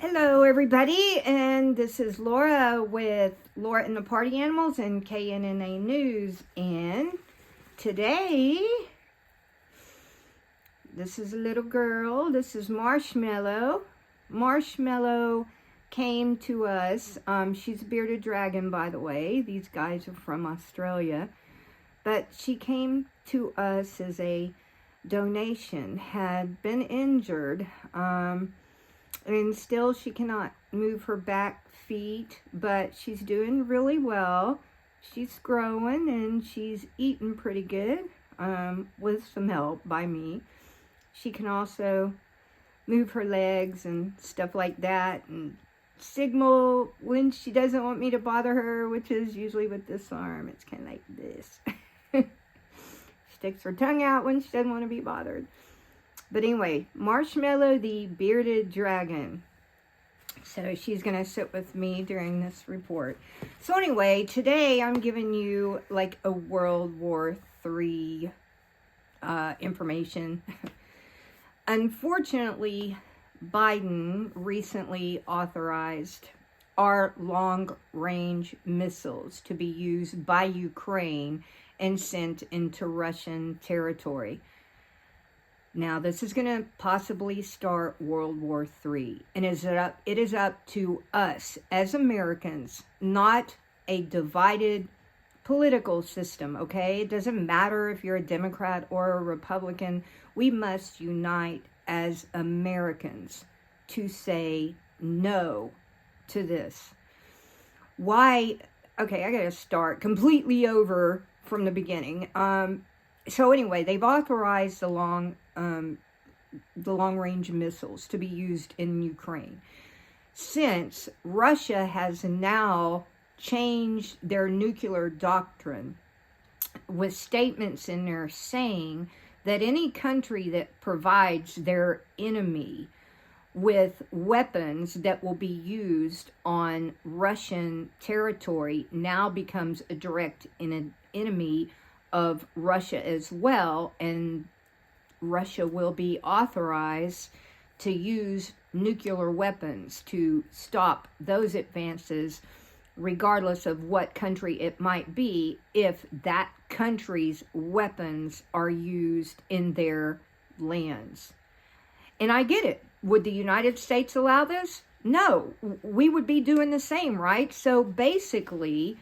Hello, everybody, and this is Laura with Laura and the Party Animals and KNNA News. And today, this is a little girl. This is Marshmallow. Marshmallow came to us. She's a bearded dragon, by the way. These guys are from Australia. But she came to us as a donation, had been injured. And still she cannot move her back feet, but she's doing really well. She's growing and she's eating pretty good with some help by me. She can also move her legs and stuff like that and signal when she doesn't want me to bother her, which is usually with this arm. It's kind of like this. Sticks her tongue out when she doesn't want to be bothered. But anyway, Marshmallow the bearded dragon. So she's going to sit with me during this report. So anyway, today I'm giving you like a World War III information. Unfortunately, Biden recently authorized our long-range missiles to be used by Ukraine and sent into Russian territory. Now, this is going to possibly start World War III. And it is up to us as Americans, not a divided political system, okay? It doesn't matter if you're a Democrat or a Republican. We must unite as Americans to say no to this. Why? Okay, I got to start completely over from the beginning. So anyway, they've authorized the long-range missiles to be used in Ukraine. Since Russia has now changed their nuclear doctrine with statements in there saying that any country that provides their enemy with weapons that will be used on Russian territory now becomes a direct enemy of Russia as well, and Russia will be authorized to use nuclear weapons to stop those advances, regardless of what country it might be, if that country's weapons are used in their lands. And I get it. Would the United States allow this? No. We would be doing the same, right? So basically,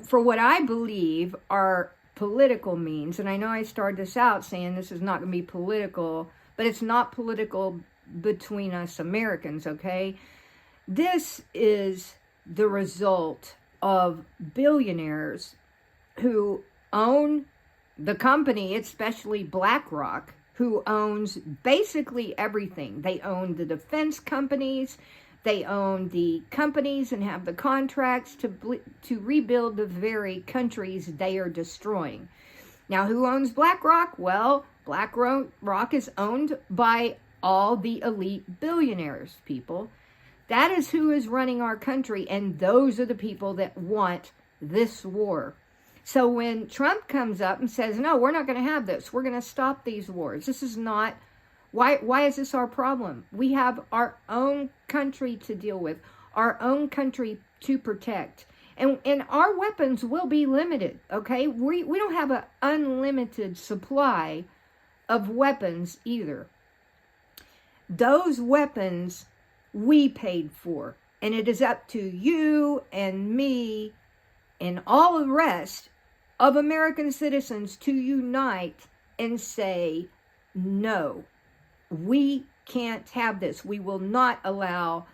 for what I believe are political means, and I know I started this out saying this is not going to be political, but it's not political between us Americans, okay? This is the result of billionaires who own the company, especially BlackRock, who owns basically everything. They own the defense companies. They own the companies and have the contracts to rebuild the very countries they are destroying. Now, who owns BlackRock? Well, BlackRock is owned by all the elite billionaires, people. That is who is running our country, and those are the people that want this war. So when Trump comes up and says, no, we're not going to have this. We're going to stop these wars. This is not... Why is this our problem? We have our own country to deal with, our own country to protect. And our weapons will be limited, okay? We don't have an unlimited supply of weapons either. Those weapons we paid for. And it is up to you and me and all the rest of American citizens to unite and say no. We can't have this. We will not allow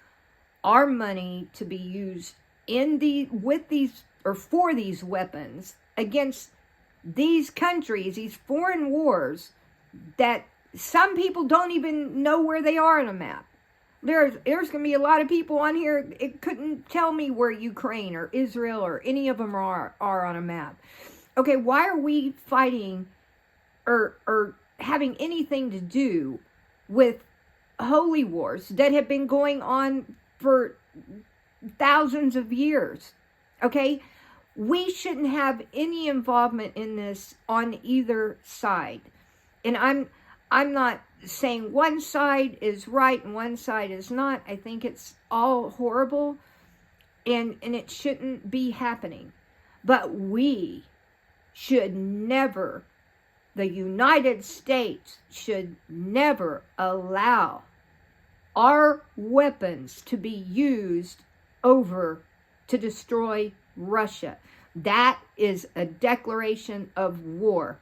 our money to be used for these weapons against these countries, these foreign wars that some people don't even know where they are on a map. There's going to be a lot of people on here, it couldn't tell me where Ukraine or Israel or any of them are on a map. Okay, why are we fighting or having anything to do with holy wars that have been going on for thousands of years? Okay, we shouldn't have any involvement in this on either side. And I'm not saying one side is right and one side is not. I think it's all horrible, and it shouldn't be happening. But we should never, the United States should never allow our weapons to be used over to destroy Russia. That is a declaration of war.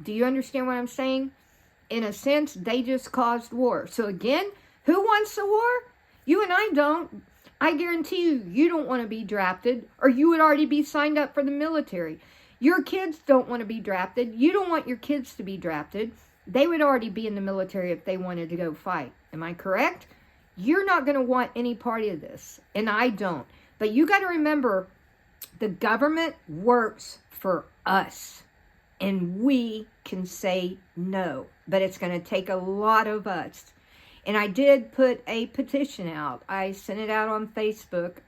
Do you understand what I'm saying? In a sense, they just caused war. So again, who wants the war? You and I don't. I guarantee you, you don't want to be drafted, or you would already be signed up for the military. Your kids don't want to be drafted. You don't want your kids to be drafted. They would already be in the military if they wanted to go fight. Am I correct? You're not going to want any part of this, and I don't. But you got to remember, the government works for us, and we can say no. But it's going to take a lot of us. And I did put a petition out. I sent it out on Facebook.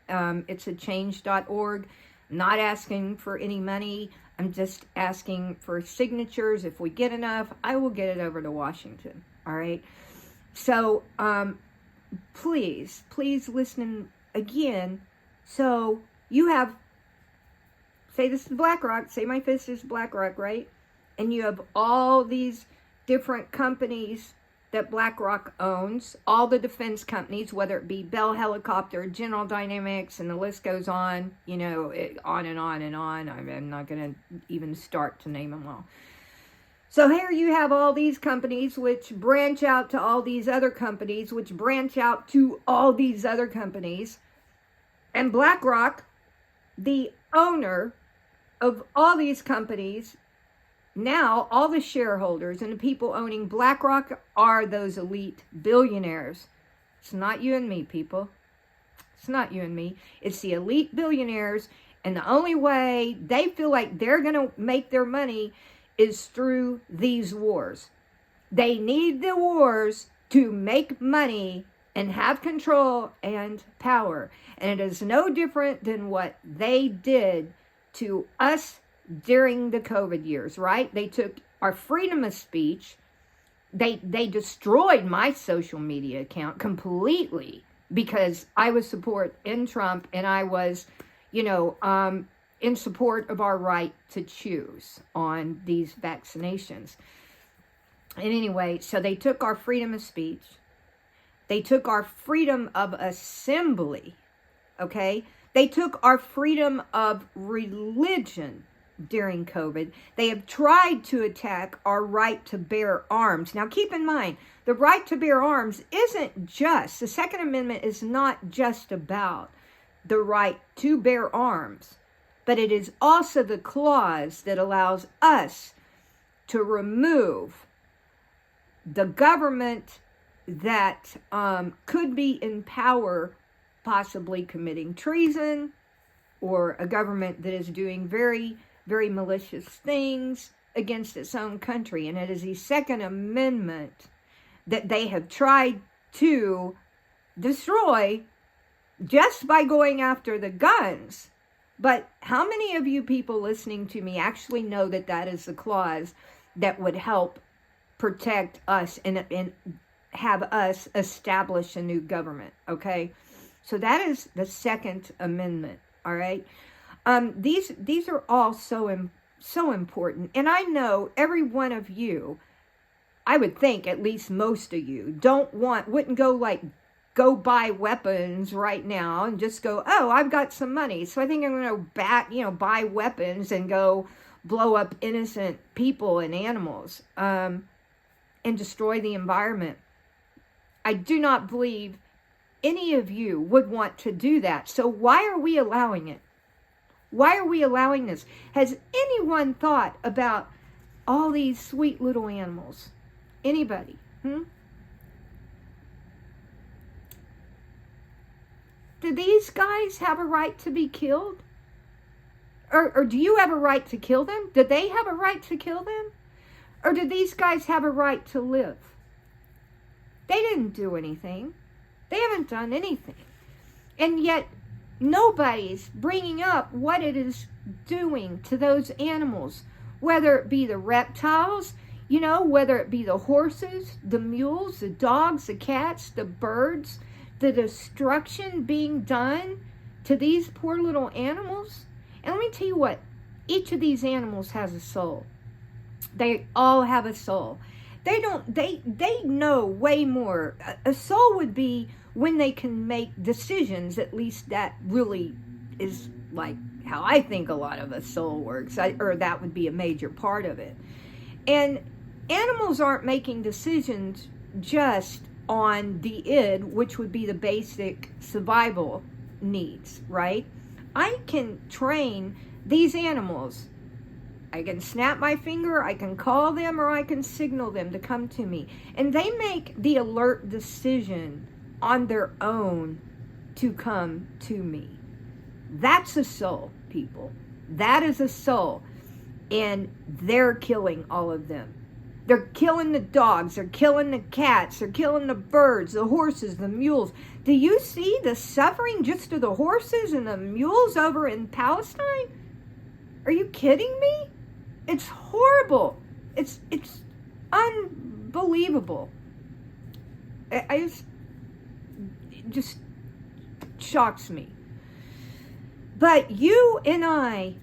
It's a change.org. Not asking for any money. I'm just asking for signatures. If we get enough, I will get it over to Washington. All right. So please listen again. So you have, say this is BlackRock. Say my fist is BlackRock, right? And you have all these different companies that BlackRock owns, all the defense companies, whether it be Bell Helicopter, General Dynamics, and the list goes on, you know, on and on and on. I'm not going to even start to name them all. So here you have all these companies which branch out to all these other companies, which branch out to all these other companies. And BlackRock, the owner of all these companies, now, all the shareholders and the people owning BlackRock are those elite billionaires. It's not you and me, people. It's not you and me. It's the elite billionaires, and the only way they feel like they're going to make their money is through these wars. They need the wars to make money and have control and power. And it is no different than what they did to us during the COVID years, right? They took our freedom of speech. They destroyed my social media account completely because I was support in Trump, and I was, in support of our right to choose on these vaccinations. And anyway, so they took our freedom of speech. They took our freedom of assembly, okay? They took our freedom of religion during COVID. They have tried to attack our right to bear arms. Now, keep in mind, the right to bear arms isn't just, the Second Amendment is not just about the right to bear arms, but it is also the clause that allows us to remove the government that could be in power, possibly committing treason, or a government that is doing very malicious things against its own country. And it is the Second Amendment that they have tried to destroy just by going after the guns. But how many of you people listening to me actually know that that is the clause that would help protect us and have us establish a new government? Okay, so that is the Second Amendment. All right. These are all so important, and I know every one of you, I would think at least most of you, wouldn't go buy weapons right now and just go, oh, I've got some money, so I think I'm going to buy weapons and go blow up innocent people and animals, and destroy the environment. I do not believe any of you would want to do that. So why are we allowing it? Why are we allowing this? Has anyone thought about all these sweet little animals? Anybody? Do these guys have a right to be killed? Or do you have a right to kill them? Do they have a right to kill them? Or do these guys have a right to live? They didn't do anything. They haven't done anything. And yet, nobody's bringing up what it is doing to those animals, whether it be the reptiles. You know, whether it be the horses, the mules, the dogs, the cats, the birds, the destruction being done to these poor little animals. And let me tell you what, each of these animals has a soul. They all have a soul. They know way more. A soul would be when they can make decisions. At least that really is like how I think a lot of a soul works, or that would be a major part of it. And animals aren't making decisions just on the id, which would be the basic survival needs, right? I can train these animals. I can snap my finger, I can call them, or I can signal them to come to me. And they make the alert decision on their own to come to me. That's a soul, people. That is a soul. And they're killing all of them. They're killing the dogs, they're killing the cats, they're killing the birds, the horses, the mules. Do you see the suffering just of the horses and the mules over in Palestine? Are you kidding me? It's horrible. It's unbelievable. It just shocks me. But you and I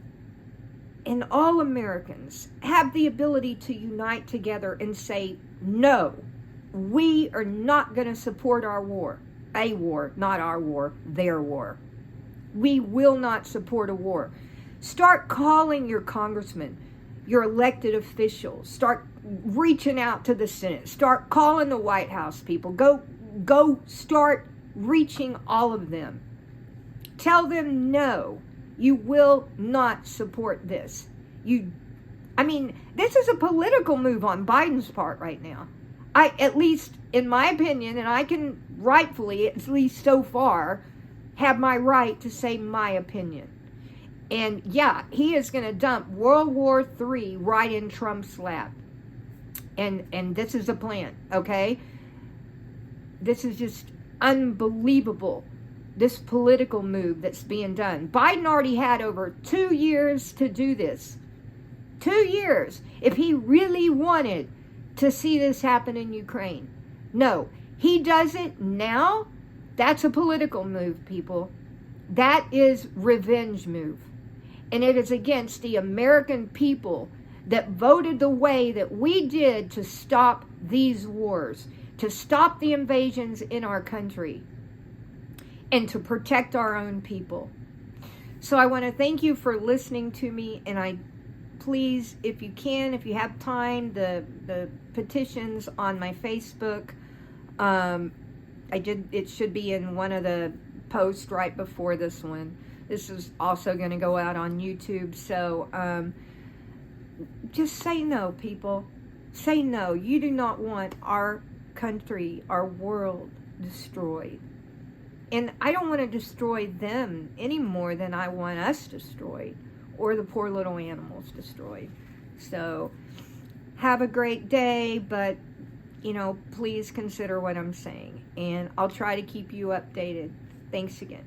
and all Americans have the ability to unite together and say, no, we are not going to support our war. A war, not our war, their war. We will not support a war. Start calling your congressmen, your elected officials. Start reaching out to the Senate. Start calling the White House people. Go start reaching all of them. Tell them no. You will not support this. This is a political move on Biden's part right now. At least in my opinion, and I can rightfully, at least so far, have my right to say my opinion. And yeah, he is going to dump World War III right in Trump's lap. And this is a plan, okay? This is just unbelievable. This political move that's being done. Biden already had over 2 years to do this. 2 years. If he really wanted to see this happen in Ukraine. No, he does it now. That's a political move, people. That is revenge move. And it is against the American people that voted the way that we did to stop these wars, to stop the invasions in our country, and to protect our own people. So I want to thank you for listening to me, and please, if you can, if you have time, the petitions on my Facebook, it should be in one of the posts right before this one. This is also going to go out on YouTube, so just say no, people. Say no. You do not want our country, our world destroyed. And I don't want to destroy them any more than I want us destroyed, or the poor little animals destroyed. So have a great day, but please consider what I'm saying, and I'll try to keep you updated. Thanks again.